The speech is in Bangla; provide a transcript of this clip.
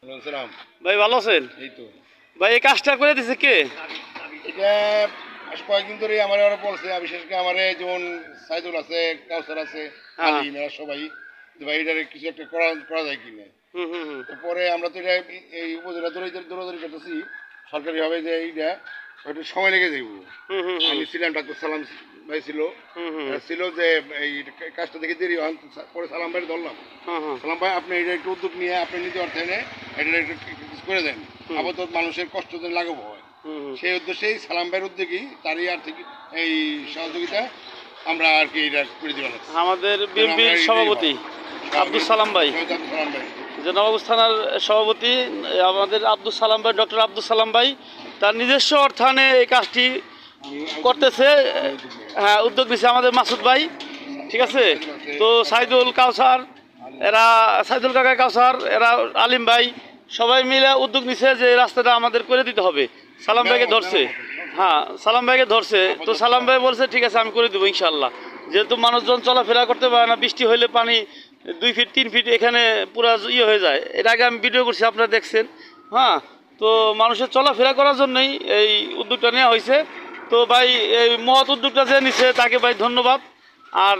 সালাম। ভাই ভালো আছেন? এই তো ভাই এই কাজটা করে দিছে কে? এটা কয়েকদিন ধরে আমার ওরা বলছে, বিশেষ করে আমার যেমন সাইদুল আছে, কাউসার আছে, হ্যাঁ। আলিম, এরা সবাই যে ভাই এটার কিছু একটা করা করা যায় কিনা। হুম হুম হুম তারপরে আমরা তো এটা এই উপজেলা দৌড়াদৌড়ি করতেছি সরকারিভাবে যে এইটা একটু সময় লেগে যাইব। হুম হুম হুম আমি ছিলাম, ডাক্তার সালাম ভাই ছিল, হুম হুম ছিল যে এই কাজটা দেখে দেরি হয়, পরে সালাম ভাই ধরলাম। হুম হুম সালাম ভাই, আপনি এটা একটু উদ্যোগ নিয়ে আপনি নিজে অর্থে এনে এটা একটু কিছু করে দেন, আপাতত মানুষের কষ্ট যেন লাঘব হয়। হুম হুম। সেই উদ্দেশ্যেই সালাম ভাইয়ের উদ্যোগী তারই আর্থিক এই সহযোগিতা আমরা আর কি এটা করে দেওয়া লাগছে। আমাদের বিএনপির সভাপতি আব্দুল সালাম ভাই, সালাম ভাই যে নবাবগঞ্জ থানার সভাপতি আমাদের আব্দুল সালাম ভাই, ডক্টর আব্দুল সালাম ভাই তার নিজস্ব অর্থায়নে এই কাজটি করতেছে। হ্যাঁ, উদ্যোগ দিচ্ছে আমাদের মাসুদ ভাই, ঠিক আছে। তো সাইদুল কাউসার, এরা সাইদুল কাকা কাউসার, এরা আলিম ভাই সবাই মিলে উদ্যোগ নিছে যে রাস্তাটা আমাদের করে দিতে হবে। সালাম ভাইকে ধরছে, হ্যাঁ সালাম ভাইকে ধরছে। তো সালাম ভাই বলছে ঠিক আছে আমি করে দেবো ইনশাল্লাহ। যেহেতু মানুষজন চলাফেরা করতে পারে না, বৃষ্টি হইলে পানি 2 ফিট 3 ফিট এখানে পুরো ইয়ে হয়ে যায়। এর আগে আমি ভিডিও করছি, আপনারা দেখছেন। হ্যাঁ, তো মানুষের চলাফেরা করার জন্যই এই উদ্যোগটা নেওয়া হয়েছে। তো ভাই এই মহৎ উদ্যোগটা যে নিছে তাকে ভাই ধন্যবাদ। আর